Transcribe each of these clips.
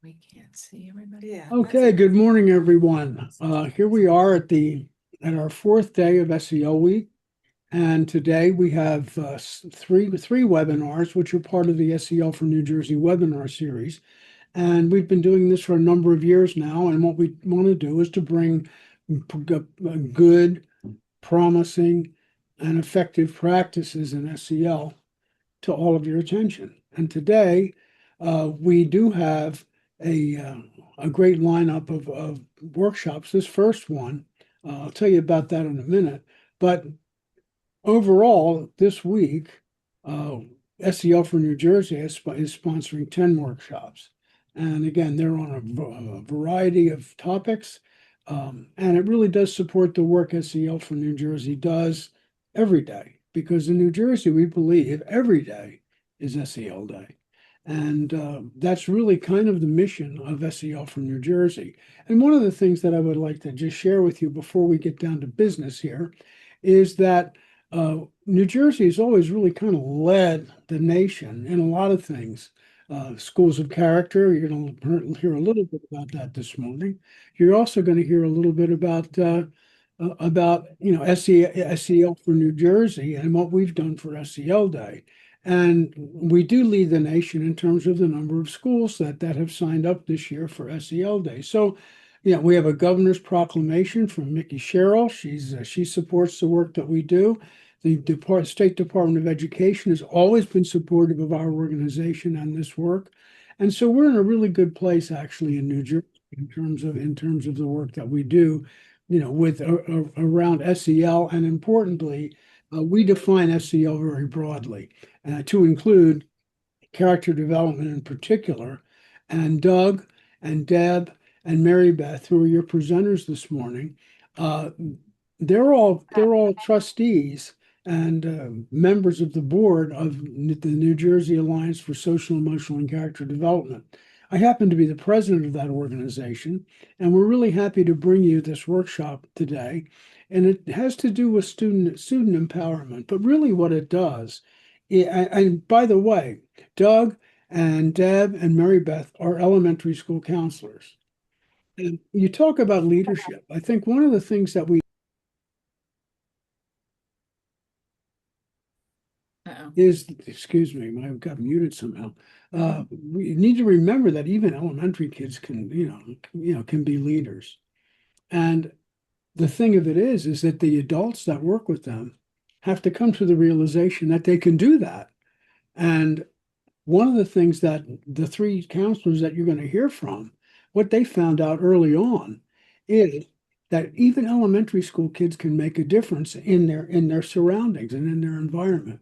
We can't see everybody. Yeah. Okay, good morning, everyone. Here we are at our fourth day of SEL week. And today we have three webinars, which are part of the SEL for New Jersey webinar series. And we've been doing this for a number of years now. And what we want to do is to bring good, promising, and effective practices in SEL to all of your attention. And today we do have a great lineup of workshops. This first one, I'll tell you about that in a minute. But overall, this week, SEL for New Jersey is sponsoring 10 workshops. And again, they're on a variety of topics. And it really does support the work SEL for New Jersey does every day. Because in New Jersey, we believe every day is SEL Day. And that's really kind of the mission of SEL for New Jersey. And one of the things that I would like to just share with you before we get down to business here is that New Jersey has always really kind of led the nation in a lot of things. Schools of character, you're going to hear a little bit about that this morning. You're also going to hear a little bit about SEL for New Jersey and what we've done for SEL Day. And we do lead the nation in terms of the number of schools that have signed up this year for SEL Day. So, we have a governor's proclamation from Mickey Sherrill. She supports the work that we do. The State Department of Education has always been supportive of our organization and this work. And so we're in a really good place actually in New Jersey in terms of the work that we do, with around SEL. And importantly, we define SEL very broadly to include character development in particular. And Doug and Deb and Maribeth, who are your presenters this morning, they're all trustees and members of the board of the New Jersey Alliance for Social, Emotional, and Character Development. I happen to be the president of that organization, and we're really happy to bring you this workshop today. And it has to do with student empowerment, but really what it does. And by the way, Doug and Deb and Maribeth are elementary school counselors. And you talk about leadership. I think one of the things that we excuse me, I got muted somehow. We need to remember that even elementary kids can be leaders. And the thing of it is that the adults that work with them have to come to the realization that they can do that. And one of the things that the three counselors that you're going to hear from, what they found out early on is that even elementary school kids can make a difference in their surroundings and in their environment.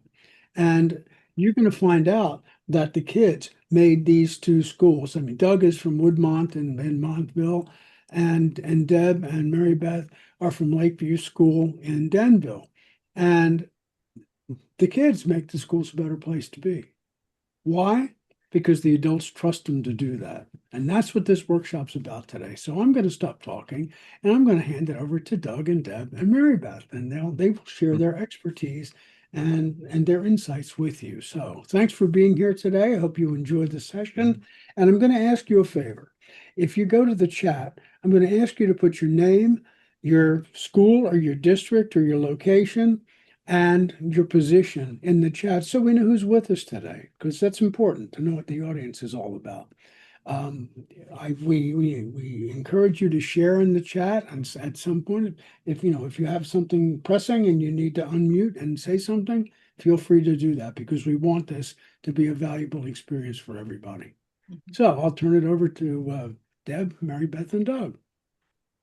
And you're going to find out that the kids made these two schools. I mean, Doug is from Woodmont in Montville, and Deb and Maribeth are from Lakeview School in Denville. And the kids make the schools a better place to be. Why? Because the adults trust them to do that. And that's what this workshop's about today. So I'm going to stop talking and I'm going to hand it over to Doug and Deb and Maribeth, and they will share their expertise and their insights with you. So thanks for being here today. I hope you enjoyed the session. And I'm going to ask you a favor. If you go to the chat, I'm going to ask you to put your name, your school or your district or your location, and your position in the chat so we know who's with us today, because that's important to know what the audience is all about. We encourage you to share in the chat, and at some point, if you have something pressing and you need to unmute and say something, feel free to do that, because we want this to be a valuable experience for everybody. So I'll turn it over to Deb, Maribeth, and Doug.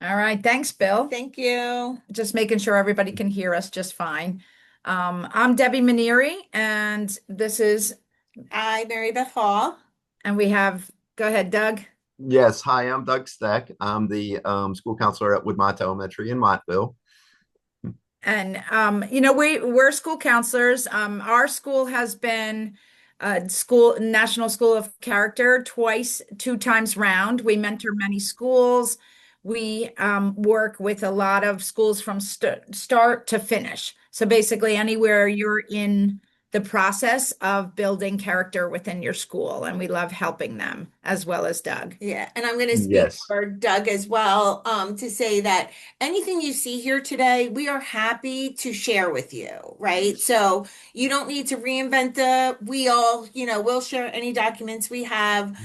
All right. Thanks, Bill. Thank you. Just making sure everybody can hear us just fine. I'm Debbie Minieri, and this is, I, Maribeth Hall. and we have, go ahead, Doug. Yes, hi, I'm Doug Stech. I'm the school counselor at Woodmont Elementary in Montville. And we're school counselors. Our school has been National School of Character two times round. We mentor many schools. We work with a lot of schools from start to finish. So basically, anywhere you're in the process of building character within your school. And we love helping them as well as Doug. Yeah, and I'm going to speak Yes. for Doug as well, to say that anything you see here today, we are happy to share with you, right? So you don't need to reinvent the wheel. We'll share any documents we have.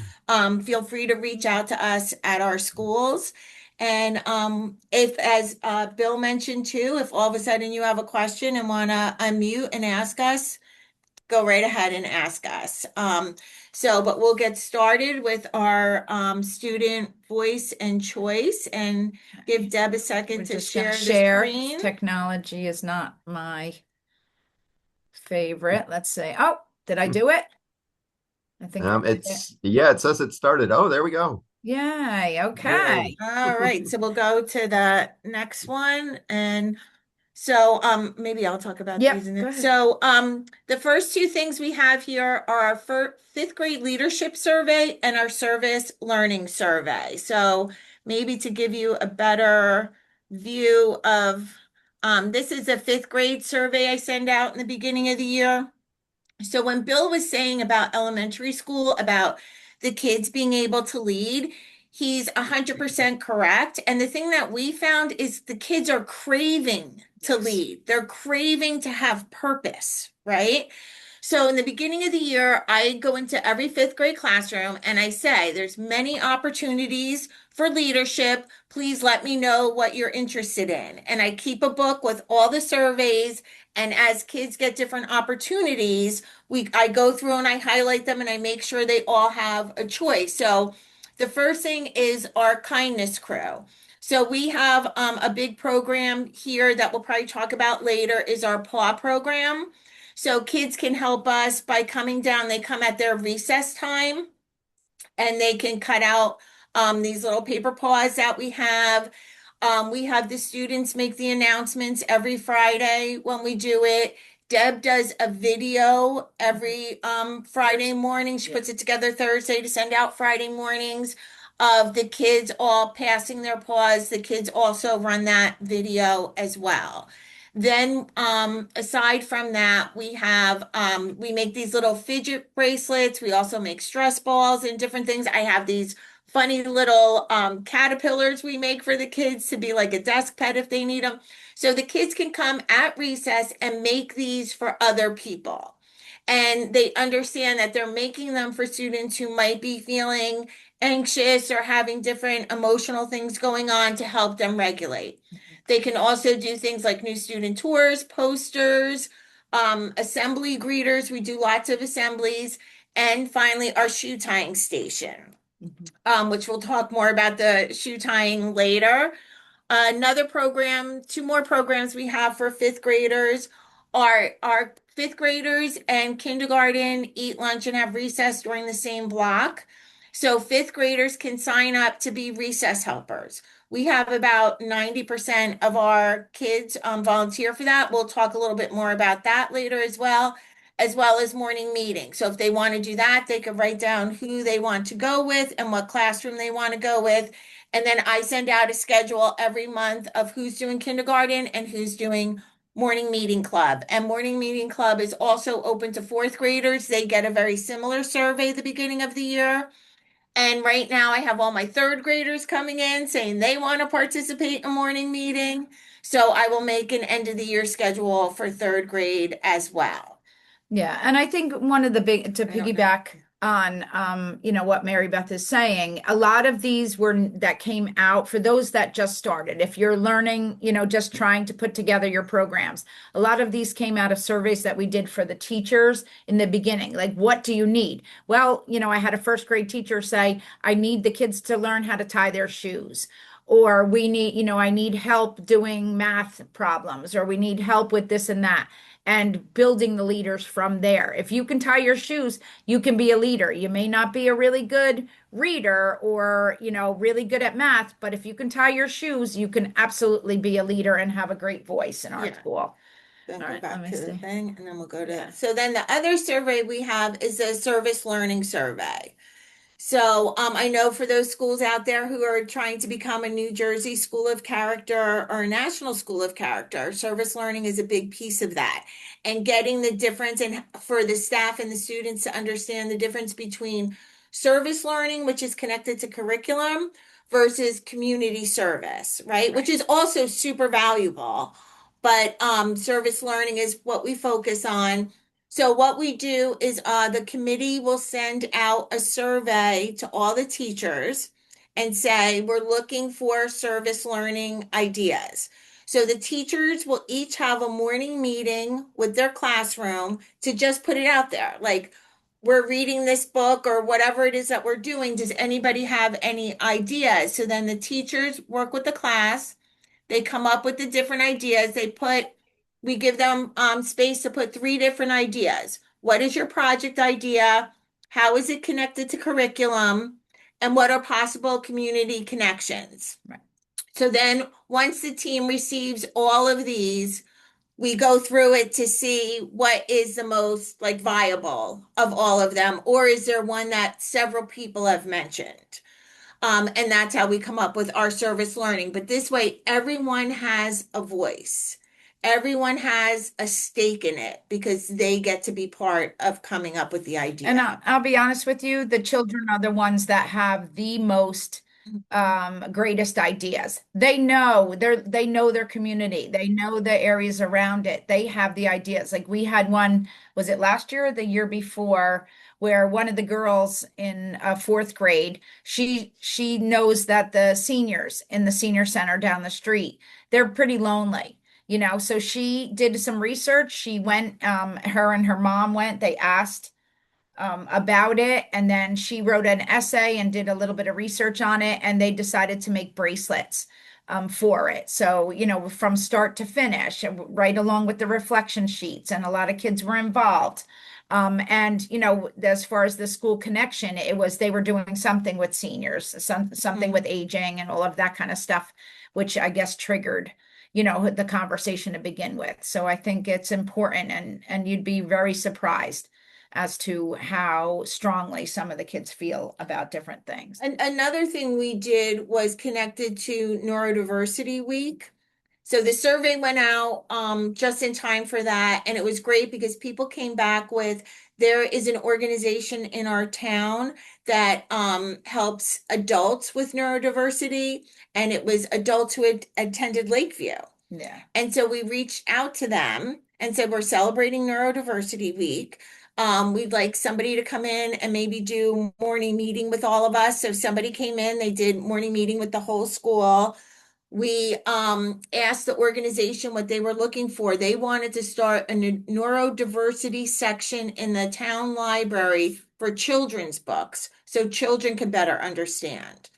Feel free to reach out to us at our schools. And if, as Bill mentioned too, if all of a sudden you have a question and want to unmute and ask us, go right ahead and ask us. But we'll get started with our student voice and choice and give Deb a We're second to just gonna share the share. screen. Technology is not my favorite. Let's say, oh, did I do it? I think I did it. It says it started. Oh, there we go. Yay, okay. Yay. All right, so we'll go to the next one. And so maybe I'll talk about Yep, these in go it. ahead. So the first two things we have here are our fifth grade leadership survey and our service learning survey. So maybe to give you a better view of this is a fifth grade survey I send out in the beginning of the year. So when Bill was saying about elementary school, about the kids being able to lead, he's 100% correct. And the thing that we found is the kids are craving to Yes. lead. They're craving to have purpose, right? So in the beginning of the year, I go into every fifth grade classroom and I say, there's many opportunities for leadership. Please let me know what you're interested in. And I keep a book with all the surveys. And as kids get different opportunities, I go through and I highlight them and I make sure they all have a choice. So the first thing is our kindness crew. So we have a big program here that we'll probably talk about later is our PAW program. So kids can help us by coming down. They come at their recess time and they can cut out these little paper paws that we have. We have the students make the announcements every Friday when we do it. Deb does a video every Friday morning. She puts it together Thursday to send out Friday mornings of the kids all passing their paws. The kids also run that video as well. Then, aside from that, we make these little fidget bracelets. We also make stress balls and different things. I have these funny little caterpillars we make for the kids to be like a desk pet if they need them. So the kids can come at recess and make these for other people. And they understand that they're making them for students who might be feeling anxious or having different emotional things going on to help them regulate. They can also do things like new student tours, posters, assembly greeters. We do lots of assemblies. And finally, our shoe tying station, which we'll talk more about the shoe tying later. Another program, two more programs we have for fifth graders are our fifth graders and kindergarten eat lunch and have recess during the same block. So fifth graders can sign up to be recess helpers. We have about 90% of our kids volunteer for that. We'll talk a little bit more about that later as well as morning meetings. So if they want to do that, they could write down who they want to go with and what classroom they want to go with. And then I send out a schedule every month of who's doing kindergarten and who's doing morning meeting club. And morning meeting club is also open to fourth graders. They get a very similar survey at the beginning of the year. And right now I have all my third graders coming in saying they want to participate in a morning meeting. So I will make an end of the year schedule for third grade as well. Yeah, and I think one of the big to I don't know. piggyback on what Maribeth is saying, a lot of these were that came out for those that just started. If you're learning, just trying to put together your programs, a lot of these came out of surveys that we did for the teachers in the beginning. Like, what do you need? Well, I had a first grade teacher say, I need the kids to learn how to tie their shoes. Or we need, I need help doing math problems, or we need help with this and that, and building the leaders from there. If you can tie your shoes, you can be a leader. You may not be a really good reader or, really good at math, but if you can tie your shoes, you can absolutely be a leader and have a great voice in our Yeah. school. Then All go right, back let me to the see. thing and then we'll go to, Yeah. so then the other survey we have is a service learning survey. So I know for those schools out there who are trying to become a New Jersey School of Character or a National School of Character, service learning is a big piece of that. And getting the difference and for the staff and the students to understand the difference between service learning, which is connected to curriculum, versus community service, right? Which Right. is also super valuable. But service learning is what we focus on. So what we do is the committee will send out a survey to all the teachers and say, we're looking for service learning ideas. So the teachers will each have a morning meeting with their classroom to just put it out there. Like, we're reading this book or whatever it is that we're doing. Does anybody have any ideas? So then the teachers work with the class. They come up with the different ideas. We give them space to put three different ideas. What is your project idea? How is it connected to curriculum? And what are possible community connections? Right. So then once the team receives all of these, we go through it to see what is the most like viable of all of them, or is there one that several people have mentioned? And that's how we come up with our service learning. But this way, everyone has a voice. Everyone has a stake in it because they get to be part of coming up with the And idea. I'll be honest with you, the children are the ones that have the most greatest ideas. They know their community. They know the areas around it. They have the ideas. Like we had one, was it last year or the year before, where one of the girls in fourth grade, she knows that the seniors in the senior center down the street, they're pretty lonely. So she did some research. She went, her and her mom went, they asked about it. And then she wrote an essay and did a little bit of research on it. And they decided to make bracelets for it. So, from start to finish, right along with the reflection sheets. And a lot of kids were involved. And as far as the school connection, it was they were doing something with seniors, something with Mhm. aging and all of that kind of stuff, which I guess triggered the conversation to begin with. So I think it's important, and you'd be very surprised as to how strongly some of the kids feel about different things. And another thing we did was connected to Neurodiversity Week. So the survey went out just in time for that, and it was great because people came back with there is an organization in our town that helps adults with neurodiversity, and it was adults who had attended Lakeview. Yeah. And so we reached out to them and said, we're celebrating Neurodiversity Week. We'd like somebody to come in and maybe do morning meeting with all of us. So somebody came in, they did morning meeting with the whole school. We asked the organization what they were looking for. They wanted to start a neurodiversity section in the town library for children's books so children could better understand.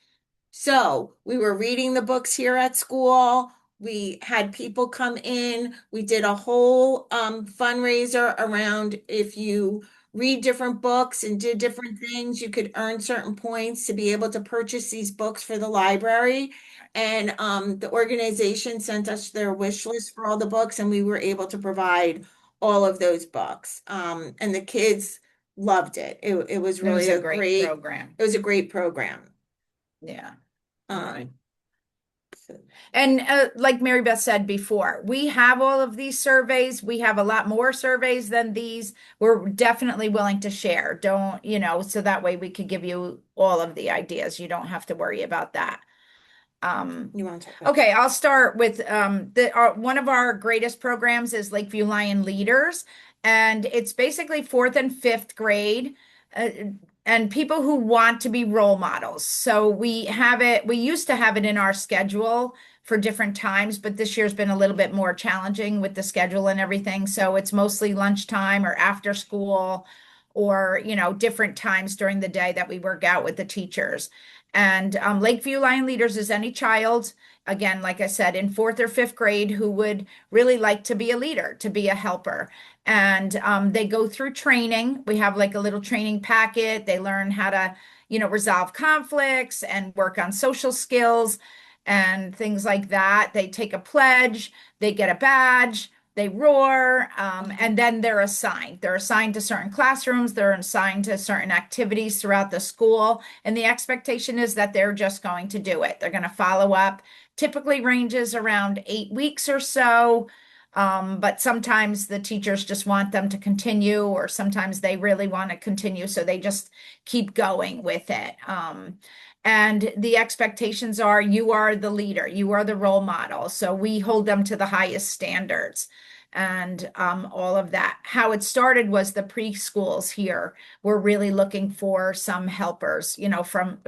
So we were reading the books here at school. We had people come in. We did a whole fundraiser around if you read different books and did different things, you could earn certain points to be able to purchase these books for the library. And the organization sent us their wish list for all the books, and we were able to provide all of those books. And the kids loved it. It was It was really a great program. it was a great program. Yeah. Um, And like Mary Beth said before, we have all of these surveys. We have a lot more surveys than these. We're definitely willing to share. Don't, so that way we could give you all of the ideas. You don't have to worry about that. you want to talk about? Okay, I'll start with one of our greatest programs is Lakeview Lion Leaders, and it's basically fourth and fifth grade, uh, and people who want to be role models. So we have it. We used to have it in our schedule for different times, but this year's been a little bit more challenging with the schedule and everything. So it's mostly lunchtime or after school, or different times during the day that we work out with the teachers. And Lakeview Lion Leaders is any child, again, like I said, in fourth or fifth grade who would really like to be a leader, to be a helper. And they go through training. We have like a little training packet. They learn how to, resolve conflicts and work on social skills and things like that. They take a pledge, they get a badge, they roar, and then they're assigned. They're assigned to certain classrooms, they're assigned to certain activities throughout the school, and the expectation is that they're just going to do it. They're going to follow up. Typically ranges around 8 weeks or so. But sometimes the teachers just want them to continue, or sometimes they really want to continue, so they just keep going with it. And the expectations are you are the leader, you are the role model. So we hold them to the highest standards and all of that. How it started was the preschools here were really looking for some helpers,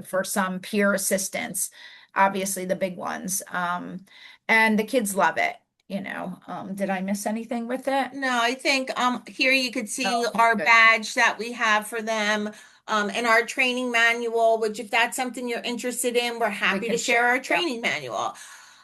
for some peer assistance, obviously the big ones. And the kids love it. Did I miss anything with it? No, I think here you could see Oh, our good. badge that we have for them, and our training manual, which if that's something you're interested in, we're happy to can share our yeah. training manual.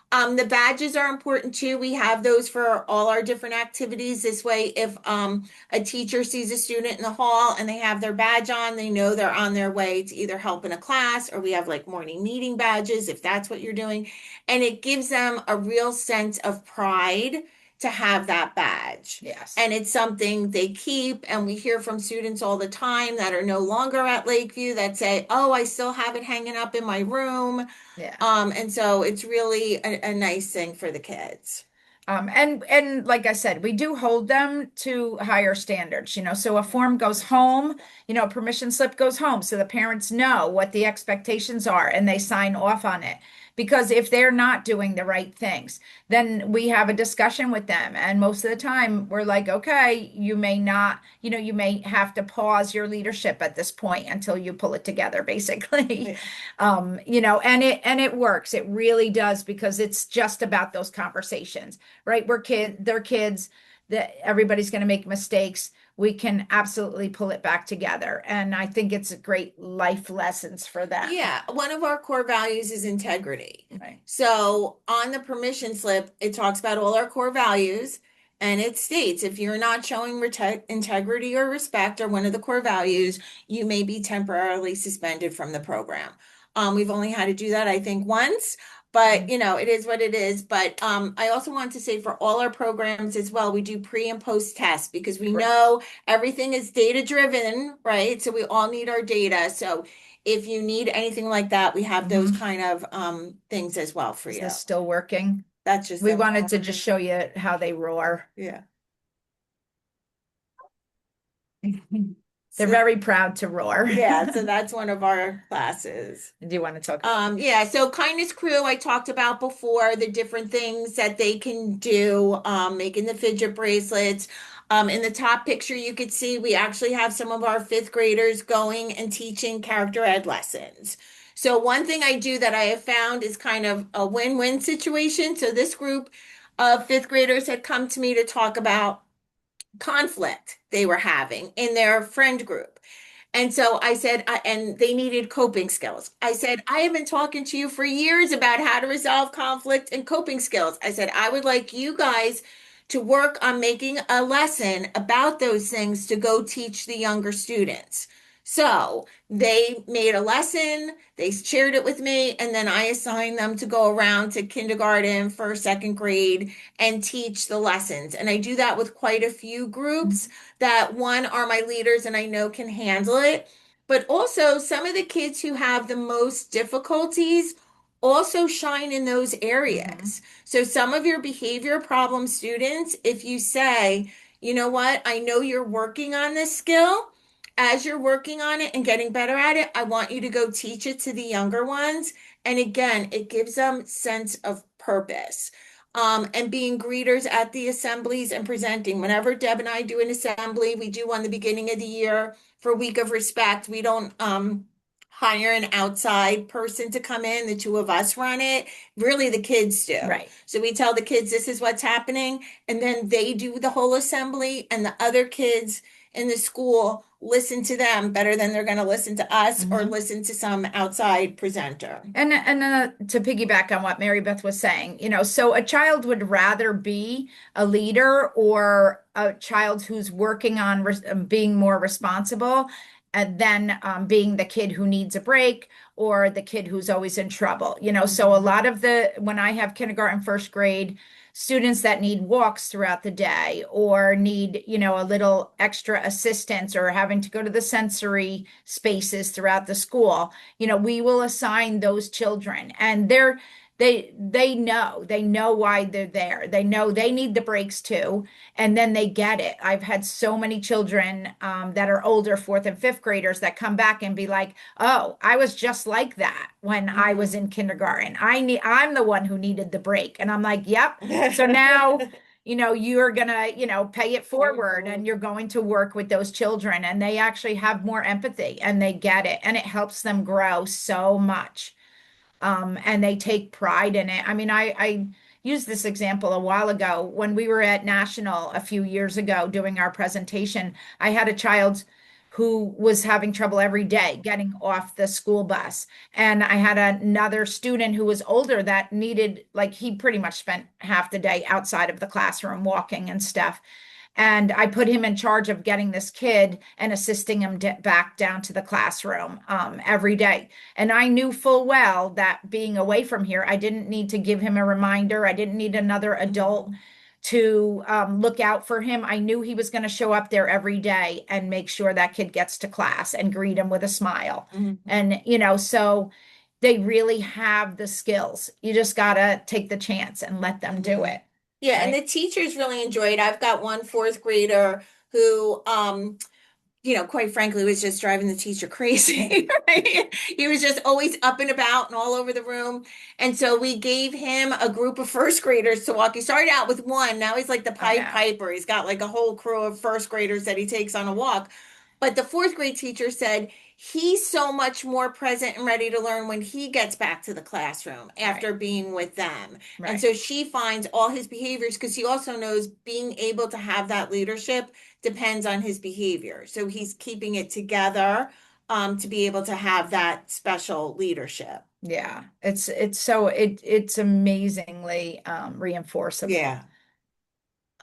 The badges are important too. We have those for all our different activities. This way, if a teacher sees a student in the hall and they have their badge on, they know they're on their way to either help in a class, or we have like morning meeting badges if that's what you're doing. And it gives them a real sense of pride to have that badge. Yes. And it's something they keep. And we hear from students all the time that are no longer at Lakeview that say, "Oh, I still have it hanging up in my room." Yeah. And so it's really a nice thing for the kids. And like I said, we do hold them to higher standards, so a form goes home, a permission slip goes home, so the parents know what the expectations are and they sign off on it. Because if they're not doing the right things, then we have a discussion with them. And most of the time we're like, okay, you may not, you may have to pause your leadership at this point until you pull it together, basically. Yeah. And it works. It really does, because it's just about those conversations, right? They're kids, that everybody's going to make mistakes. We can absolutely pull it back together. And I think it's a great life lessons for them. Yeah, one of our core values is integrity. Right. So on the permission slip, it talks about all our core values, and it states if you're not showing integrity or respect or one of the core values, you may be temporarily suspended from the program. We've only had to do that, I think, once, but it is what it is. But I also want to say for all our programs as well, we do pre and post tests, because we know everything is data driven, right? So we all need our data. So if you need anything like that, we have those kind of things as well for Is you. this still working? That's just We wanted to just show you how they roar. Yeah. They're very proud to roar. Yeah, so that's one of our classes. Do you want to talk? Yeah, so Kindness Crew, I talked about before, the different things that they can do, making the fidget bracelets. In the top picture, you could see we actually have some of our fifth graders going and teaching character ed lessons. So one thing I do that I have found is kind of a win-win situation. So this group of fifth graders had come to me to talk about conflict they were having in their friend group. And so I said, and they needed coping skills. I said, I have been talking to you for years about how to resolve conflict and coping skills. I said, I would like you guys to work on making a lesson about those things to go teach the younger students. So they made a lesson, they shared it with me, and then I assigned them to go around to kindergarten, first, second grade, and teach the lessons. And I do that with quite a few groups that one are my leaders and I know can handle it. But also some of the kids who have the most difficulties also shine in those areas. So some of your behavior problem students, if you say, you know what, I know you're working on this skill. As you're working on it and getting better at it, I want you to go teach it to the younger ones. And again, it gives them sense of purpose. And being greeters at the assemblies and presenting. Whenever Deb and I do an assembly, we do one the beginning of the year for Week of Respect. We don't hire an outside person to come in. The two of us run it. Really, the kids do. Right. So we tell the kids this is what's happening, and then they do the whole assembly, and the other kids in the school listen to them better than they're going to listen to us or listen to some outside presenter. And to piggyback on what Maribeth was saying, so a child would rather be a leader or a child who's working on being more responsible. and then being the kid who needs a break or the kid who's always in trouble. So a lot of when I have kindergarten, first grade students that need walks throughout the day or need, a little extra assistance or having to go to the sensory spaces throughout the school, we will assign those children, and they know why they're there. They know they need the breaks too, and then they get it. I've had so many children that are older, fourth and fifth graders, that come back and be like, "Oh, I was just like that when I was in kindergarten. I'm the one who needed the break." And I'm like, "Yep." So now, you're gonna, pay it forward, and you're going to work with those children, and they actually have more empathy and they get it, and it helps them grow so much. And they take pride in it. I mean, I used this example a while ago when we were at National a few years ago doing our presentation. I had a child who was having trouble every day getting off the school bus. And I had another student who was older that needed, like, he pretty much spent half the day outside of the classroom walking and stuff. And I put him in charge of getting this kid and assisting him back down to the classroom every day. And I knew full well that being away from here, I didn't need to give him a reminder. I didn't need another adult to look out for him. I knew he was going to show up there every day and make sure that kid gets to class and greet him with a smile. And, so they really have the skills. You just got to take the chance and let them do it. Yeah, and Right. the teachers really enjoy it. I've got one fourth grader who, quite frankly, was just driving the teacher crazy, right? He was just always up and about and all over the room. And so we gave him a group of first graders to walk. He started out with one. Now he's like the Oh, Pied yeah. Piper. He's got like a whole crew of first graders that he takes on a walk. But the fourth grade teacher said he's so much more present and ready to learn when he gets back to the classroom Right. after being with them. And Right. so she finds all his behaviors, because he also knows being able to have that leadership depends on his behavior. So he's keeping it together to be able to have that special leadership. Yeah. It's amazingly reinforceable. Yeah.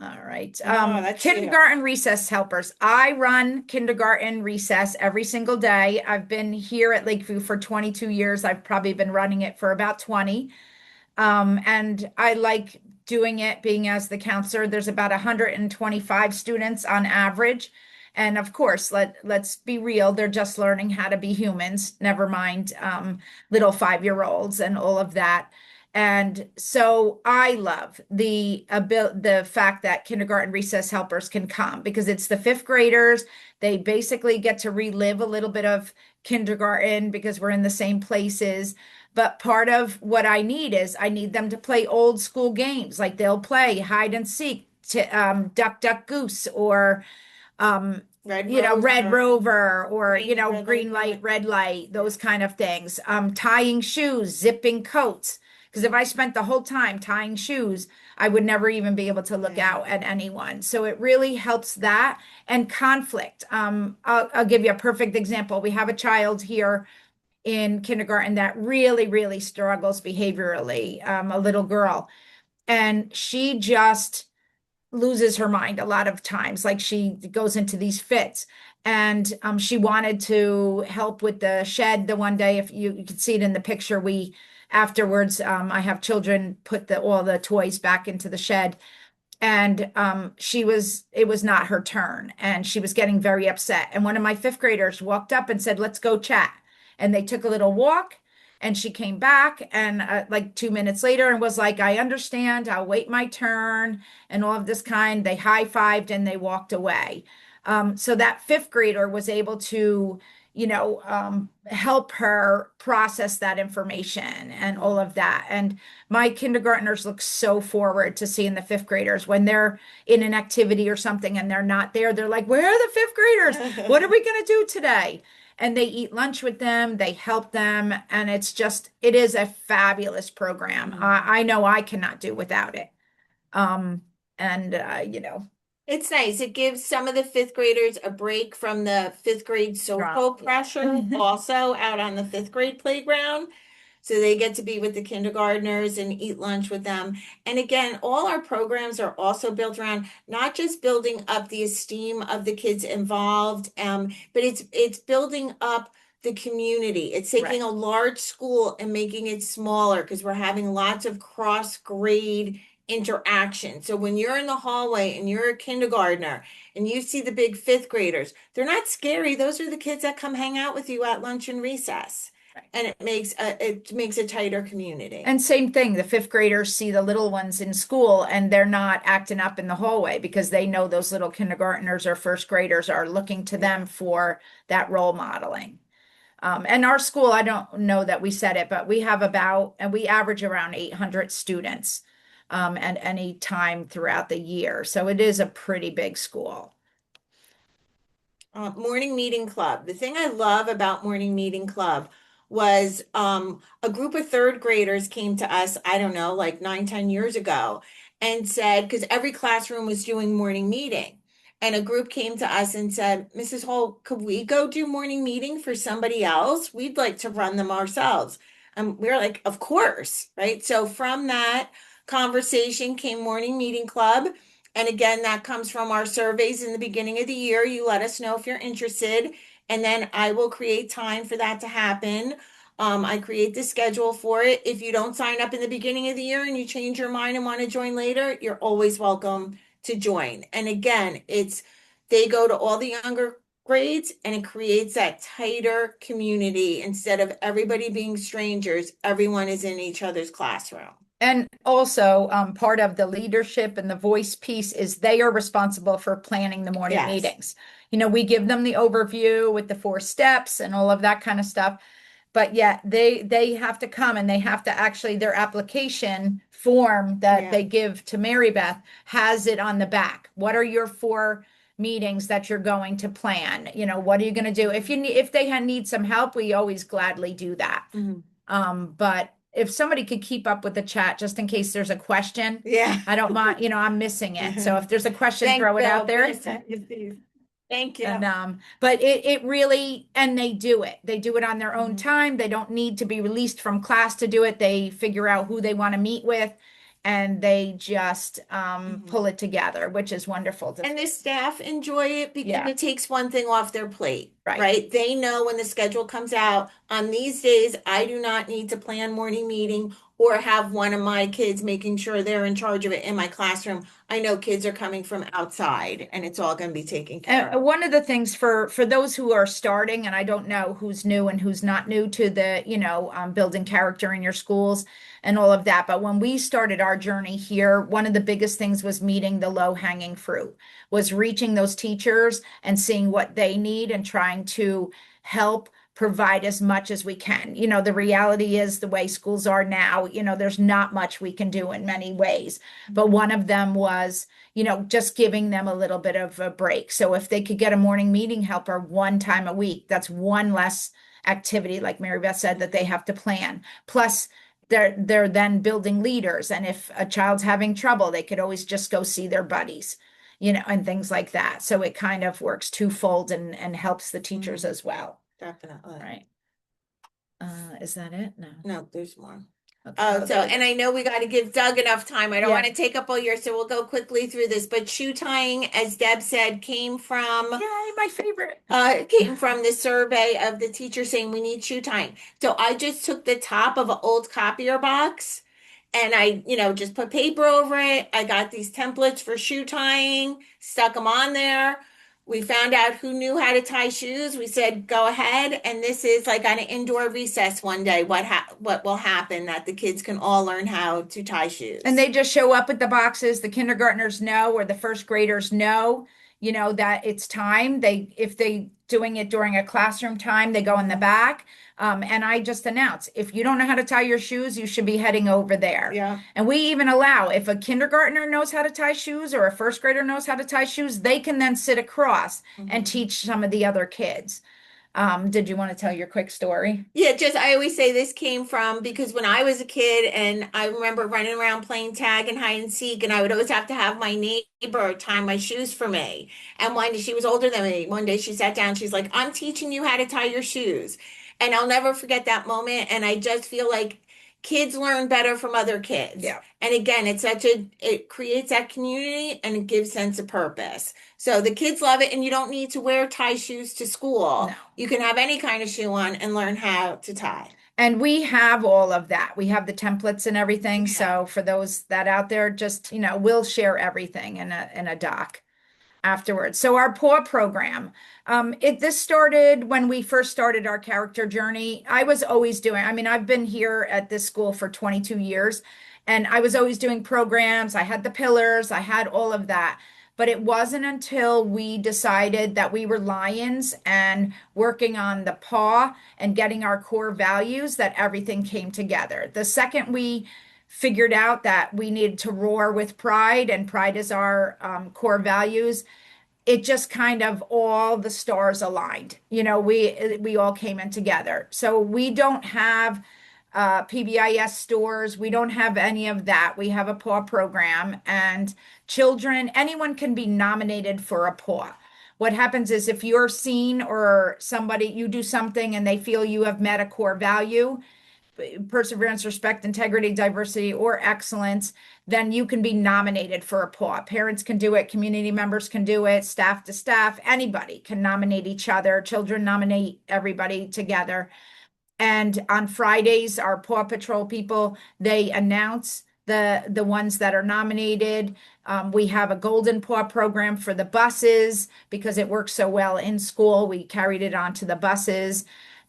All right. No, that's yeah. Kindergarten recess helpers. I run kindergarten recess every single day. I've been here at Lakeview for 22 years. I've probably been running it for about 20. And I like doing it being as the counselor. There's about 125 students on average. And of course, let's be real, they're just learning how to be humans, never mind little 5-year-olds and all of that. And so I love the fact that kindergarten recess helpers can come because it's the fifth graders. They basically get to relive a little bit of kindergarten because we're in the same places. But part of what I need is I need them to play old school games. Like they'll play hide and seek, duck, duck, goose, or Red Red Rover, Rover, or, green, red green light, light, red light, those kind of things. Tying shoes, zipping coats. Because if I spent the whole time tying shoes, I would never even be able to look yeah. out at anyone. So it really helps that and conflict. I'll give you a perfect example. We have a child here in kindergarten that really, really struggles behaviorally, a little girl. And she just loses her mind a lot of times. Like she goes into these fits. And she wanted to help with the shed the one day. If you could see it in the picture, we afterwards, I have children put all the toys back into the shed. And it was not her turn. And she was getting very upset. And one of my fifth graders walked up and said, "Let's go chat." And they took a little walk. And she came back and like 2 minutes later and was like, "I understand. I'll wait my turn," and all of this kind. They high-fived and they walked away. So that fifth grader was able to, help her process that information and all of that. And my kindergartners look so forward to seeing the fifth graders when they're in an activity or something and they're not there. They're like, "Where are the fifth graders? What are we going to do today?" And they eat lunch with them, they help them, and it is a fabulous program. I know I cannot do without it. Um, and It's nice. It gives some of the fifth graders a break from the fifth grade drop. social pressure also out on the fifth grade playground. So they get to be with the kindergartners and eat lunch with them. And again, all our programs are also built around not just building up the esteem of the kids involved, but it's building up the community. It's taking Right. a large school and making it smaller because we're having lots of cross grade interaction. So when you're in the hallway and you're a kindergartner and you see the big fifth graders, they're not scary. Those are the kids that come hang out with you at lunch and recess. Right. And it makes a tighter community. And same thing, the fifth graders see the little ones in school and they're not acting up in the hallway because they know those little kindergartners or first graders are looking to them for that role modeling. And our school, I don't know that we said it, but we have and we average around 800 students at any time throughout the year. So it is a pretty big school. Morning meeting club. The thing I love about morning meeting club was a group of third graders came to us, I don't know, like 9, 10 years ago, and said, because every classroom was doing morning meeting. And a group came to us and said, Mrs. Hall, could we go do morning meeting for somebody else? We'd like to run them ourselves. And we are like, of course, right? So from that conversation came morning meeting club. And again, that comes from our surveys in the beginning of the year. You let us know if you're interested, and then I will create time for that to happen. I create the schedule for it. If you don't sign up in the beginning of the year and you change your mind and want to join later, you're always welcome to join. And again, they go to all the younger grades and it creates that tighter community. Instead of everybody being strangers, everyone is in each other's classroom. And also, part of the leadership and the voice piece is they are responsible for planning the morning Yes. meetings. We give them the overview with the 4 steps and all of that kind of stuff. But yet they have to come and they have to actually, their application form that Yeah. they give to Maribeth has it on the back. What are your 4 meetings that you're going to plan? What are you going to do? If they need some help, we always gladly do that. But if somebody could keep up with the chat just in case there's a question, Yeah. I don't mind, I'm missing it. So if there's a question, throw it out there. Thank you. And but it really, and they do it. They do it on their own time. They don't need to be released from class to do it. They figure out who they want to meet with and they just pull it together, which is wonderful. And the staff enjoy it because Yeah. it takes one thing off their plate, Right. right? They know when the schedule comes out, on these days, I do not need to plan morning meeting or have one of my kids making sure they're in charge of it in my classroom. I know kids are coming from outside and it's all going to be taken care of. One of the things for those who are starting, and I don't know who's new and who's not new to the, building character in your schools and all of that. But when we started our journey here, one of the biggest things was meeting the low hanging fruit, was reaching those teachers and seeing what they need and trying to help provide as much as we can. The reality is the way schools are now, there's not much we can do in many ways. But one of them was, just giving them a little bit of a break. So if they could get a morning meeting helper 1 time a week, that's one less activity, like Maribeth said, that they have to plan. Plus, they're then building leaders. And if a child's having trouble, they could always just go see their buddies, and things like that. So it kind of works twofold and helps the teachers as well. Definitely. Right. Is that it? No. No, there's more. Okay. Oh, so, and I know we got to give Doug enough time. I don't Yeah. want to take up all yours, so we'll go quickly through this. But shoe tying, as Deb said, came from Yay, my favorite. came from the survey of the teacher saying we need shoe tying. So I just took the top of an old copier box and I, just put paper over it. I got these templates for shoe tying, stuck them on there. We found out who knew how to tie shoes. We said, go ahead. And this is like on an indoor recess one day, what will happen that the kids can all learn how to tie shoes. And they just show up at the boxes. The kindergartners know, or the first graders know, that it's time. If they doing it during a classroom time, they go in the back. And I just announce, if you don't know how to tie your shoes, you should be heading over there. Yeah. And we even allow, if a kindergartner knows how to tie shoes or a first grader knows how to tie shoes, they can then sit across and teach some of the other kids. Did you want to tell your quick story? Yeah, I always say this came from because when I was a kid and I remember running around playing tag and hide and seek, and I would always have to have my neighbor tie my shoes for me. And one day she was older than me. One day she sat down, she's like, I'm teaching you how to tie your shoes. And I'll never forget that moment. And I just feel like kids learn better from other kids. Yeah. And again, it creates that community and it gives sense of purpose. So the kids love it, and you don't need to wear tie shoes to school. No. You can have any kind of shoe on and learn how to tie. And we have all of that. We have the templates and everything. Yeah. So for those that out there, just, we'll share everything in a doc afterwards. So our paw program, this started when we first started our character journey. I was always doing, I mean, I've been here at this school for 22 years, and I was always doing programs. I had the pillars, I had all of that. But it wasn't until we decided that we were lions and working on the paw and getting our core values that everything came together. The second we figured out that we needed to roar with pride, and pride is our core values, it just kind of all the stars aligned. We all came in together. So we don't have PBIS stores. We don't have any of that. We have a paw program, and children, anyone can be nominated for a paw. What happens is if you're seen or somebody, you do something and they feel you have met a core value, perseverance, respect, integrity, diversity, or excellence, then you can be nominated for a paw. Parents can do it, community members can do it, staff to staff, anybody can nominate each other. Children nominate everybody together. And on Fridays, our Paw Patrol people, they announce the ones that are nominated. We have a Golden Paw program for the buses because it works so well in school. We carried it onto the buses.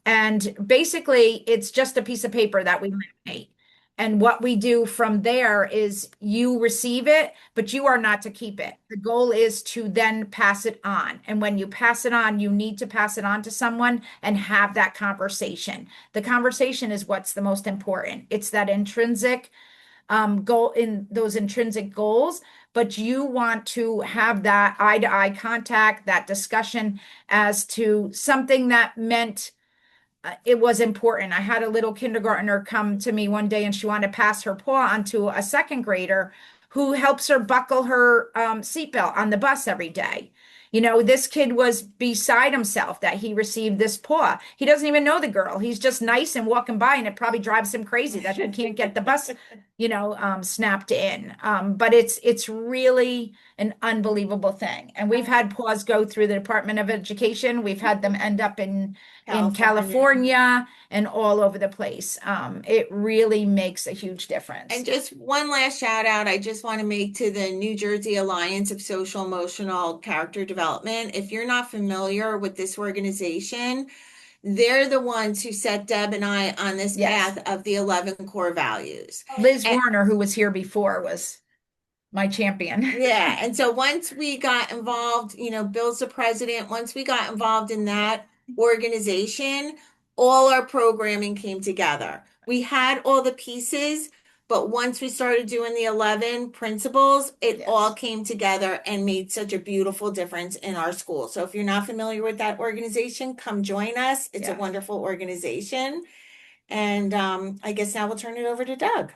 And basically, it's just a piece of paper that we laminate. And what we do from there is you receive it, but you are not to keep it. The goal is to then pass it on. And when you pass it on, you need to pass it on to someone and have that conversation. The conversation is what's the most important. It's that intrinsic goal, in those intrinsic goals, but you want to have that eye-to-eye contact, that discussion as to something that meant it was important. I had a little kindergartner come to me one day, and she wanted to pass her paw onto a second grader who helps her buckle her seatbelt on the bus every day. This kid was beside himself that he received this paw. He doesn't even know the girl. He's just nice and walking by, and it probably drives him crazy that he can't get the bus, snapped in. But it's really an unbelievable thing. And we've had paws go through the Department of Education. We've had them end up in California and all over the place. It really makes a huge difference. And just one last shout out, I just want to make to the New Jersey Alliance of Social Emotional Character Development. If you're not familiar with this organization, they're the ones who set Deb and I on this Yes. path of the 11 core values. Liz And- Warner, who was here before, was my champion. Yeah. And so once we got involved, Bill's the president, once we got involved in that organization, all our programming came together. We had all the pieces, but once we started doing the 11 principles, it Yes. all came together and made such a beautiful difference in our school. So if you're not familiar with that organization, come join us. It's a Yeah. wonderful organization. And I guess now we'll turn it over to Doug.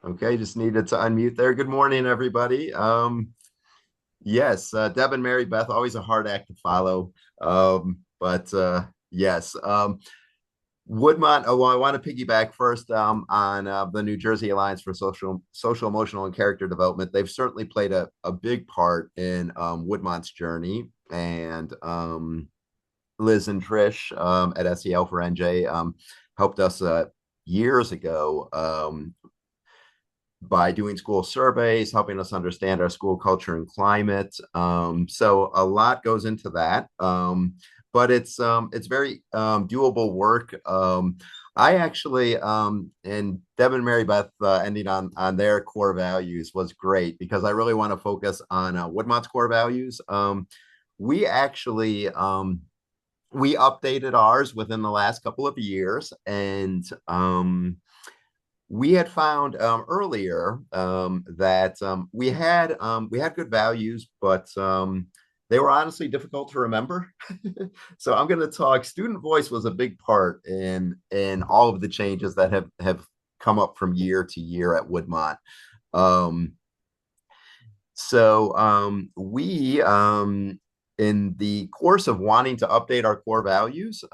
Okay, just needed to unmute there. Good morning, everybody. Yes, Deb and Maribeth, always a hard act to follow. But yes, Woodmont. Oh, well, I want to piggyback first on the New Jersey Alliance for Social, Emotional, and Character Development. They've certainly played a big part in Woodmont's journey, and Liz and Trish at SEL for NJ helped us years ago by doing school surveys, helping us understand our school culture and climate. So a lot goes into that. But it's very doable work. I actually and Deb and Maribeth ending on their core values was great because I really want to focus on Woodmont's core values. We actually we updated ours within the last couple of years, and we had found earlier that we had good values, but they were honestly difficult to remember. So I'm going to talk. Student voice was a big part in all of the changes that have come up from year to year at Woodmont. So we in the course of wanting to update our core values,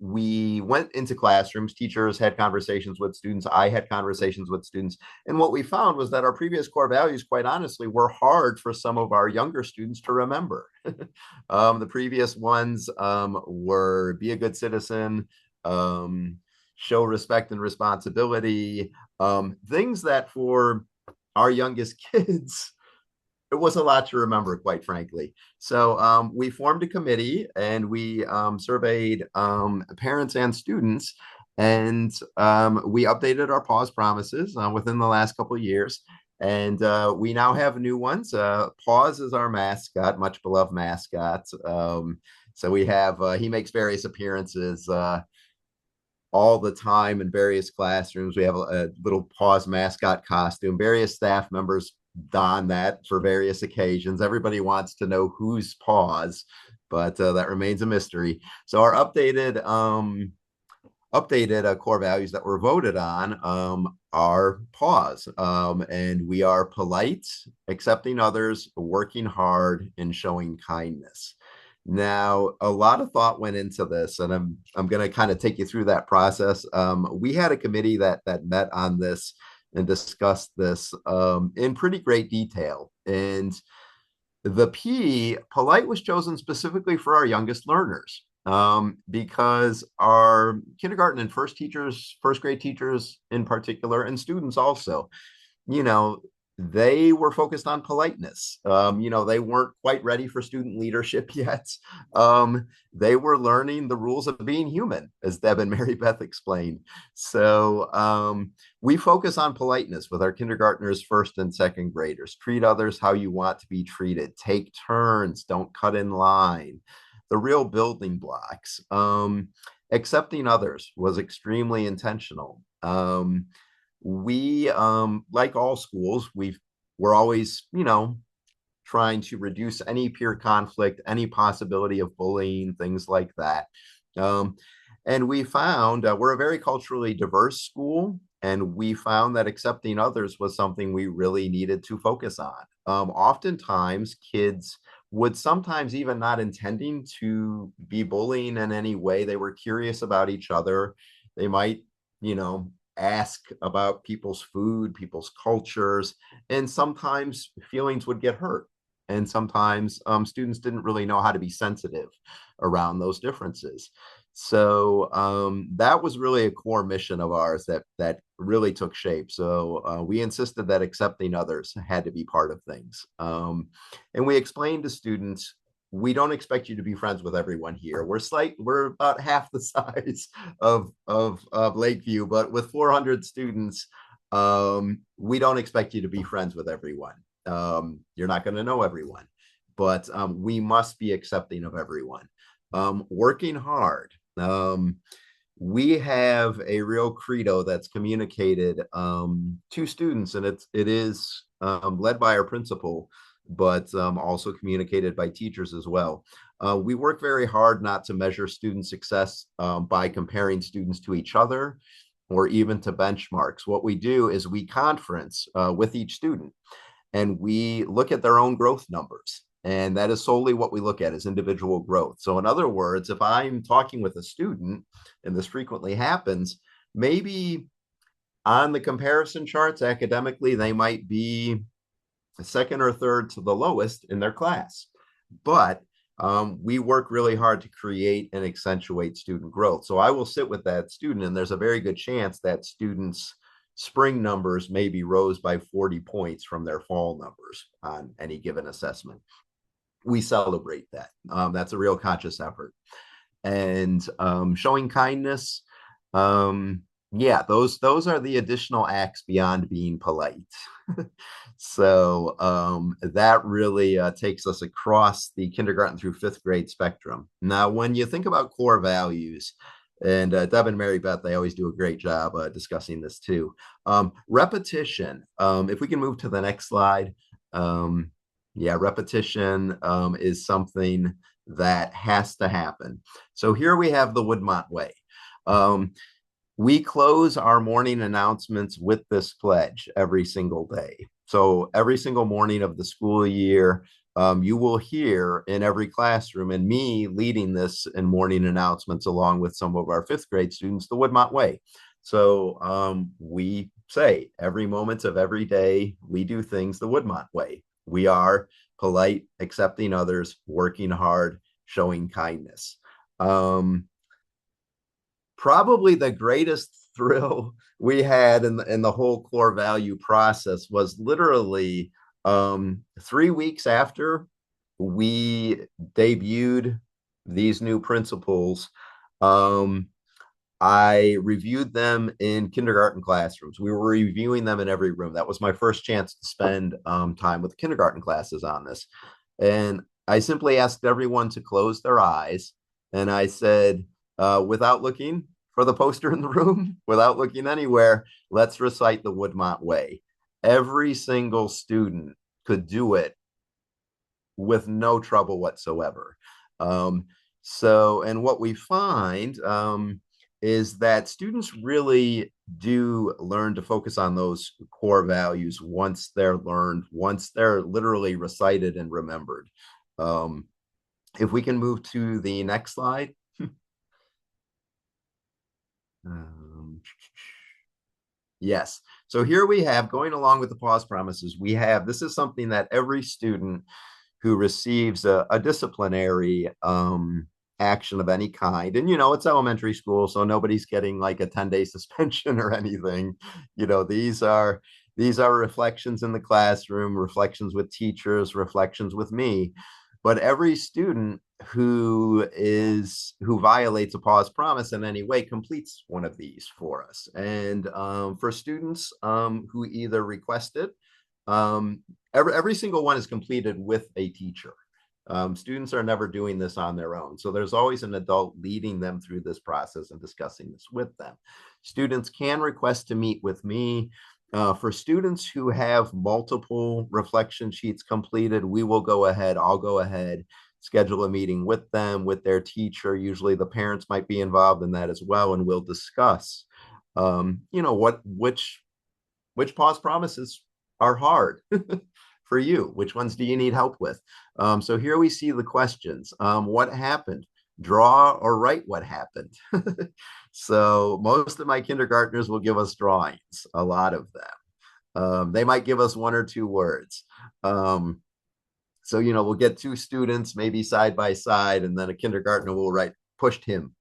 we went into classrooms. Teachers had conversations with students. I had conversations with students. And what we found was that our previous core values, quite honestly, were hard for some of our younger students to remember. The previous ones were be a good citizen, show respect and responsibility, things that for our youngest kids, it was a lot to remember, quite frankly. So we formed a committee and we surveyed parents and students, and we updated our pause promises within the last couple of years. And we now have new ones. Pause is our mascot, much beloved mascot. So we have, he makes various appearances all the time in various classrooms. We have a little pause mascot costume. Various staff members don that for various occasions. Everybody wants to know who's pause, but that remains a mystery. So our updated core values that were voted on are pause, and we are polite, accepting others, working hard, and showing kindness. Now, a lot of thought went into this, and I'm going to kind of take you through that process. We had a committee that met on this and discussed this in pretty great detail. And the P, polite, was chosen specifically for our youngest learners, because our kindergarten and first grade teachers in particular, and students also, you know, they were focused on politeness. They weren't quite ready for student leadership yet. They were learning the rules of being human, as Deb and Maribeth explained. So we focus on politeness with our kindergartners, first and second graders. Treat others how you want to be treated. Take turns. Don't cut in line. The real building blocks. Accepting others was extremely intentional. We like all schools, we're always trying to reduce any peer conflict, any possibility of bullying, things like that. And we found we're a very culturally diverse school, and we found that accepting others was something we really needed to focus on. Oftentimes kids would, sometimes even not intending to be bullying in any way, they were curious about each other. They might ask about people's food, people's cultures, and sometimes feelings would get hurt. And sometimes students didn't really know how to be sensitive around those differences. So that was really a core mission of ours that really took shape. So we insisted that accepting others had to be part of things. And we explained to students, we don't expect you to be friends with everyone here. We're about half the size of Lakeview, but with 400 students, we don't expect you to be friends with everyone. You're not going to know everyone, but we must be accepting of everyone. Working hard. We have a real credo that's communicated to students, and it is led by our principal, but also communicated by teachers as well. We work very hard not to measure student success by comparing students to each other or even to benchmarks. What we do is we conference with each student, and we look at their own growth numbers. And that is solely what we look at, is individual growth. So in other words, if I'm talking with a student, and this frequently happens, maybe on the comparison charts academically, they might be second or third to the lowest in their class. But we work really hard to create and accentuate student growth. So I will sit with that student, and there's a very good chance that student's spring numbers maybe rose by 40 points from their fall numbers on any given assessment. We celebrate that. That's a real conscious effort. And showing kindness, yeah, those are the additional acts beyond being polite. So that really takes us across the kindergarten through fifth grade spectrum. Now, when you think about core values, and Deb and Maribeth, they always do a great job discussing this too. Repetition. If we can move to the next slide. Yeah, repetition is something that has to happen. So here we have the Woodmont way. We close our morning announcements with this pledge every single day. So every single morning of the school year, you will hear in every classroom, and me leading this in morning announcements along with some of our fifth grade students, the Woodmont way. So we say every moment of every day, we do things the Woodmont way. We are polite, accepting others, working hard, showing kindness. Probably the greatest thrill we had in the whole core value process was literally 3 weeks after we debuted these new principles. I reviewed them in kindergarten classrooms. We were reviewing them in every room. That was my first chance to spend time with kindergarten classes on this. And I simply asked everyone to close their eyes. And I said, without looking for the poster in the room, without looking anywhere, let's recite the Woodmont way. Every single student could do it with no trouble whatsoever. And what we find is that students really do learn to focus on those core values once they're learned, once they're literally recited and remembered. If we can move to the next slide. Yes. So here we have, going along with the pause promises, we have, this is something that every student who receives a disciplinary action of any kind, and it's elementary school, so nobody's getting like a 10-day suspension or anything. These are reflections in the classroom, reflections with teachers, reflections with me. But every student who violates a pause promise in any way completes one of these for us. And for students who either request it, every single one is completed with a teacher. Students are never doing this on their own. So there's always an adult leading them through this process and discussing this with them. Students can request to meet with me. For students who have multiple reflection sheets completed, I'll go ahead, schedule a meeting with them, with their teacher. Usually the parents might be involved in that as well, and we'll discuss, which pause promises are hard for you. Which ones do you need help with? So here we see the questions. What happened? Draw or write what happened. So most of my kindergartners will give us drawings, a lot of them. They might give us 1 or 2 words. So, we'll get 2 students maybe side by side, and then a kindergartner will write, pushed him,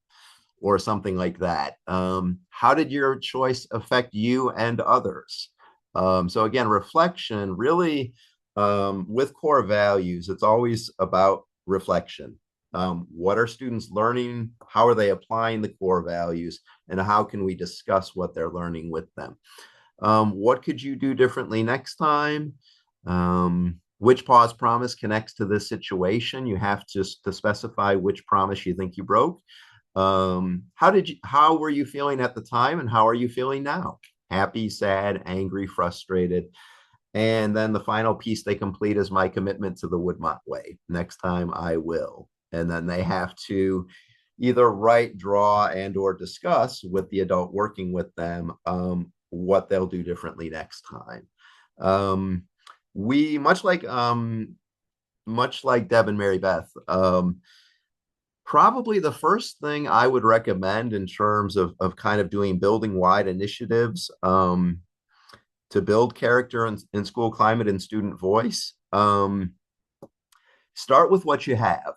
or something like that. How did your choice affect you and others? So again, reflection really, with core values, it's always about reflection. What are students learning? How are they applying the core values? And how can we discuss what they're learning with them? What could you do differently next time? Which pause promise connects to this situation? You have to specify which promise you think you broke. How were you feeling at the time, and how are you feeling now? Happy, sad, angry, frustrated. And then the final piece they complete is my commitment to the Woodmont way. Next time I will. And then they have to either write, draw, and or discuss with the adult working with them what they'll do differently next time. We much like Deb and Maribeth, probably the first thing I would recommend in terms of kind of doing building wide initiatives to build character in school climate and student voice, start with what you have.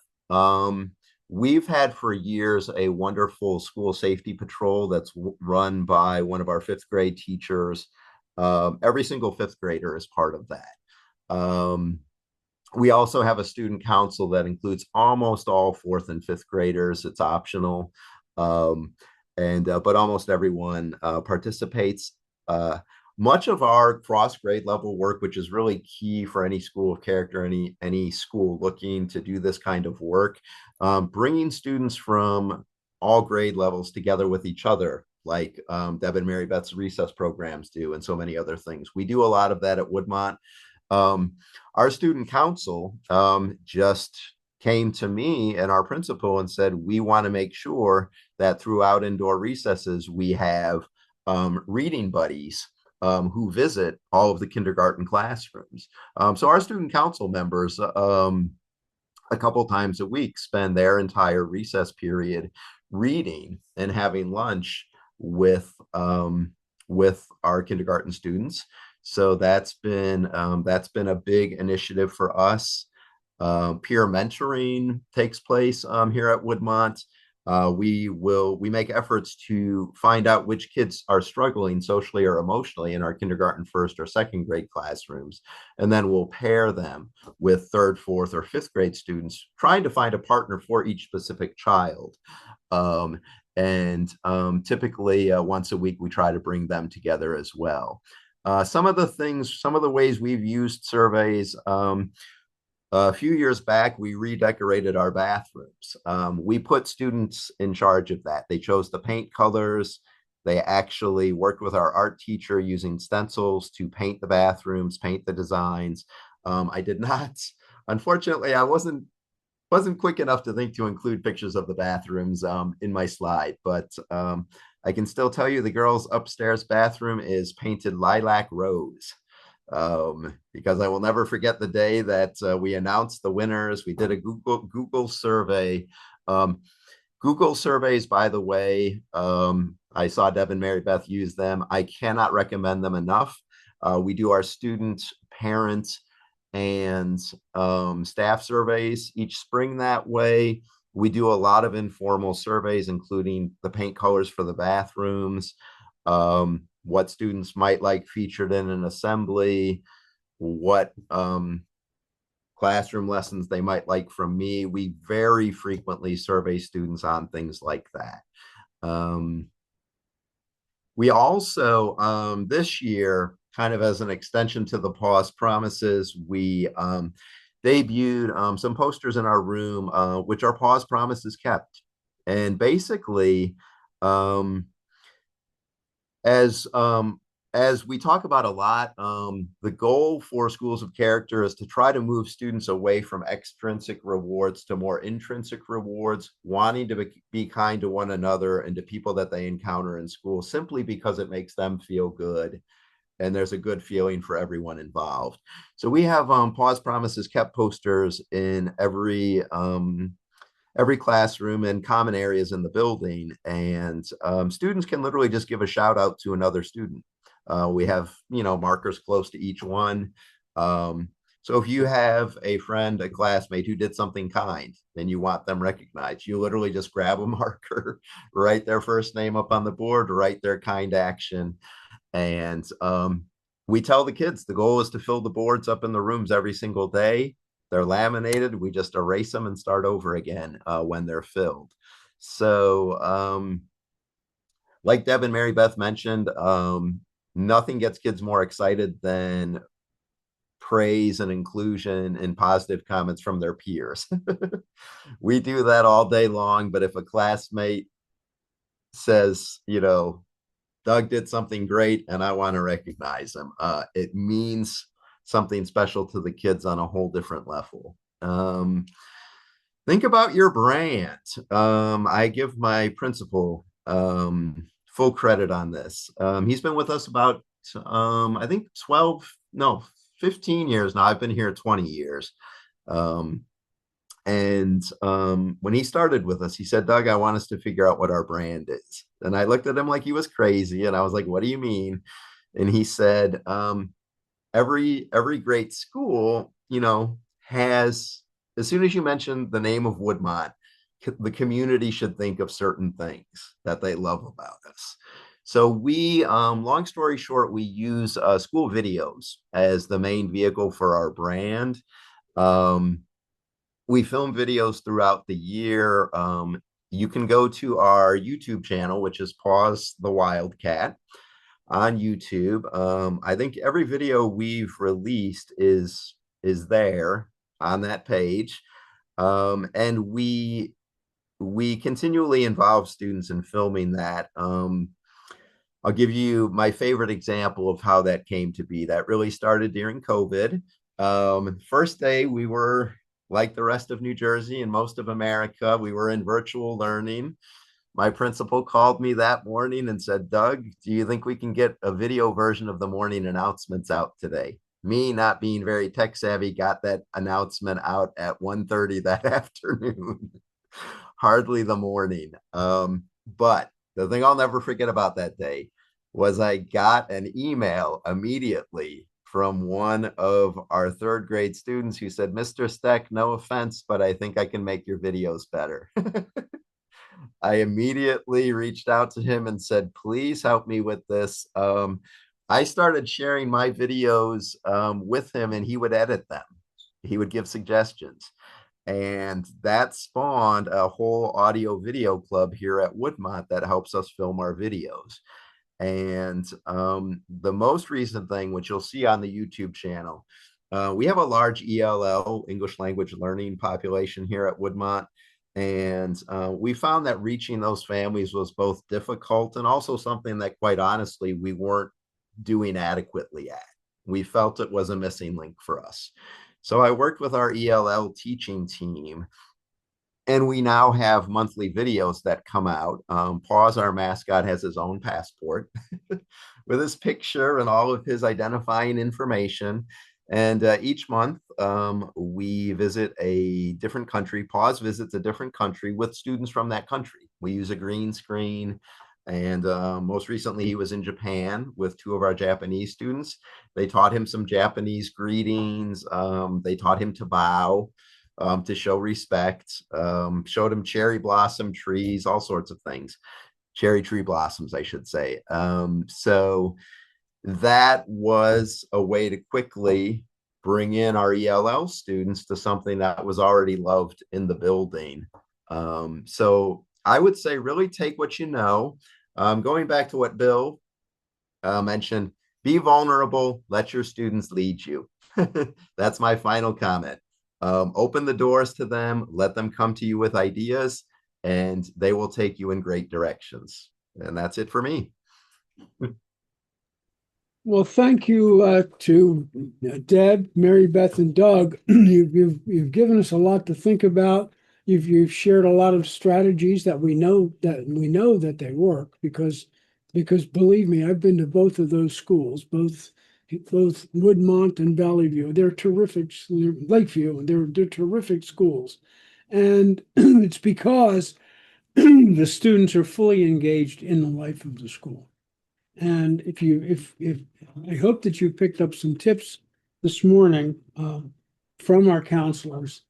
We've had for years a wonderful school safety patrol that's run by one of our 5th grade teachers. Every single 5th grader is part of that. We also have a student council that includes almost all 4th and 5th graders. It's optional, but almost everyone participates. Much of our cross grade level work, which is really key for any school of character, any school looking to do this kind of work, bringing students from all grade levels together with each other, like Deb and Maribeth's recess programs do, and so many other things. We do a lot of that at Woodmont. Our student council just came to me and our principal and said, we want to make sure that throughout indoor recesses, we have reading buddies who visit all of the kindergarten classrooms. So our student council members, a couple times a week, spend their entire recess period reading and having lunch with our kindergarten students. So that's been a big initiative for us. Peer mentoring takes place here at Woodmont. We make efforts to find out which kids are struggling socially or emotionally in our kindergarten, first or second grade classrooms, and then we'll pair them with third, fourth, or fifth grade students, trying to find a partner for each specific child. And typically once a week we try to bring them together as well. Some of the ways we've used surveys. A few years back, we redecorated our bathrooms. We put students in charge of that. They chose the paint colors. They actually worked with our art teacher using stencils to paint the bathrooms, paint the designs. I did not, unfortunately, I wasn't quick enough to think to include pictures of the bathrooms in my slide, but I can still tell you the girls' upstairs bathroom is painted lilac rose. Because I will never forget the day that we announced the winners. We did a Google survey. Google surveys, by the way, I saw Deb and Maribeth use them. I cannot recommend them enough. We do our student, parent, and staff surveys each spring that way. We do a lot of informal surveys, including the paint colors for the bathrooms, what students might like featured in an assembly, what classroom lessons they might like from me. We very frequently survey students on things like that. We also, this year, kind of as an extension to the Pause Promises, we debuted some posters in our room, which our Pause Promises kept. And basically, as we talk about a lot, the goal for Schools of Character is to try to move students away from extrinsic rewards to more intrinsic rewards, wanting to be kind to one another and to people that they encounter in school, simply because it makes them feel good and there's a good feeling for everyone involved. So we have Pause Promises kept posters in every classroom and common areas in the building, and students can literally just give a shout out to another student. We have markers close to each one. So if you have a friend, a classmate who did something kind and you want them recognized, you literally just grab a marker, write their first name up on the board, write their kind action. And we tell the kids the goal is to fill the boards up in the rooms every single day. They're laminated. We just erase them and start over again when they're filled. So like Deb and Maribeth mentioned, nothing gets kids more excited than praise and inclusion and positive comments from their peers. We do that all day long, but if a classmate says, Doug did something great and I want to recognize him, it means something special to the kids on a whole different level. Think about your brand. I give my principal full credit on this. He's been with us about, I think 15 years now. I've been here 20 years. And when he started with us, he said, Doug, I want us to figure out what our brand is. And I looked at him like he was crazy. And I was like, what do you mean? And he said, every great school, has, as soon as you mention the name of Woodmont, the community should think of certain things that they love about us. So we, long story short, we use school videos as the main vehicle for our brand. We film videos throughout the year. You can go to our YouTube channel, which is Pause the Wildcat on YouTube. I think every video we've released is there on that page. And we continually involve students in filming that. I'll give you my favorite example of how that came to be. That really started during COVID. First day, we were like the rest of New Jersey and most of America. We were in virtual learning. My principal called me that morning and said, Doug, do you think we can get a video version of the morning announcements out today? Me not being very tech savvy got that announcement out at 1:30 that afternoon. Hardly the morning. But the thing I'll never forget about that day was I got an email immediately from one of our third grade students who said, Mr. Stech, no offense, but I think I can make your videos better. I immediately reached out to him and said, please help me with this. I started sharing my videos with him and he would edit them. He would give suggestions. And that spawned a whole audio video club here at Woodmont that helps us film our videos. And the most recent thing, which you'll see on the YouTube channel, we have a large ELL, English language learning population here at Woodmont. And we found that reaching those families was both difficult and also something that, quite honestly, we weren't doing adequately at. We felt it was a missing link for us. So I worked with our ELL teaching team, and we now have monthly videos that come out. Paws, our mascot, has his own passport with his picture and all of his identifying information. And each month we visit a different country. Paws visits a different country with students from that country. We use a green screen. And most recently, he was in Japan with two of our Japanese students. They taught him some Japanese greetings. They taught him to bow, to show respect, showed him cherry blossom trees, all sorts of things. Cherry tree blossoms, I should say. So that was a way to quickly bring in our ELL students to something that was already loved in the building. So I would say really take what you know. Going back to what Bill mentioned, be vulnerable, let your students lead you. That's my final comment. Open the doors to them, let them come to you with ideas, and they will take you in great directions. And that's it for me. Well, thank you to Deb, Maribeth, and Doug. You've given us a lot to think about. You've shared a lot of strategies that we know that they work because believe me, I've been to both of those schools, both Woodmont and Valley View. They're terrific. Lakeview, they're terrific schools, and it's because the students are fully engaged in the life of the school. And if I hope that you picked up some tips this morning from our counselors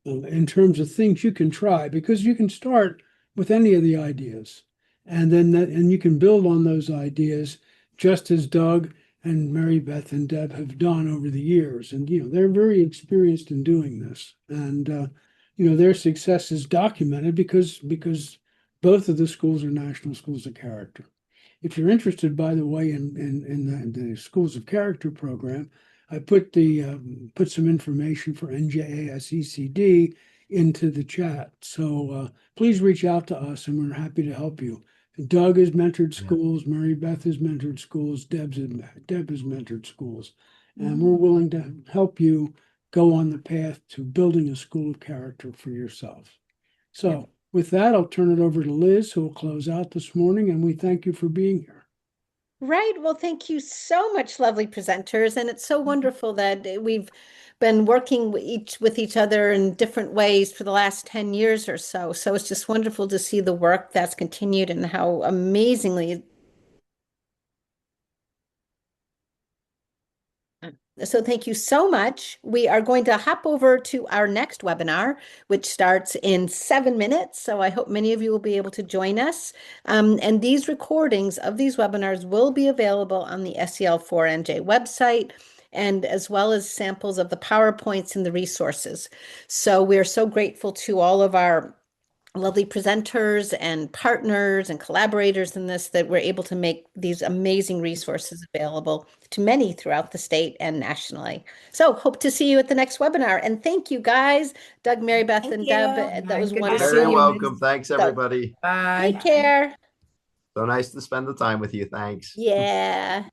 in terms of things you can try, because you can start with any of the ideas, and then you can build on those ideas, just as Doug and Maribeth and Deb have done over the years. And they're very experienced in doing this, and their success is documented because both of the schools are national schools of character. If you're interested, by the way, in the Schools of Character program, I put some information for NJASECD into the chat. So please reach out to us, and we're happy to help you. Doug has mentored schools, Maribeth has mentored schools, Deb has mentored schools, and we're willing to help you go on the path to building a school of character for yourself. So with that, I'll turn it over to Liz, who will close out this morning, and we thank you for being here. Right. Well, thank you so much, lovely presenters. And it's so wonderful that we've been working with each other in different ways for the last 10 years or so. So it's just wonderful to see the work that's continued and how amazingly. So thank you so much. We are going to hop over to our next webinar, which starts in 7 minutes. So I hope many of you will be able to join us. And these recordings of these webinars will be available on the SEL4NJ website, and as well as samples of the PowerPoints and the resources. So we're so grateful to all of our lovely presenters and partners and collaborators in this, that we're able to make these amazing resources available to many throughout the state and nationally. So hope to see you at the next webinar. And thank you guys, Doug, Maribeth, and Deb. That was wonderful. Very welcome. Thanks, everybody. Bye. Take care. So nice to spend the time with you. Thanks. Yeah.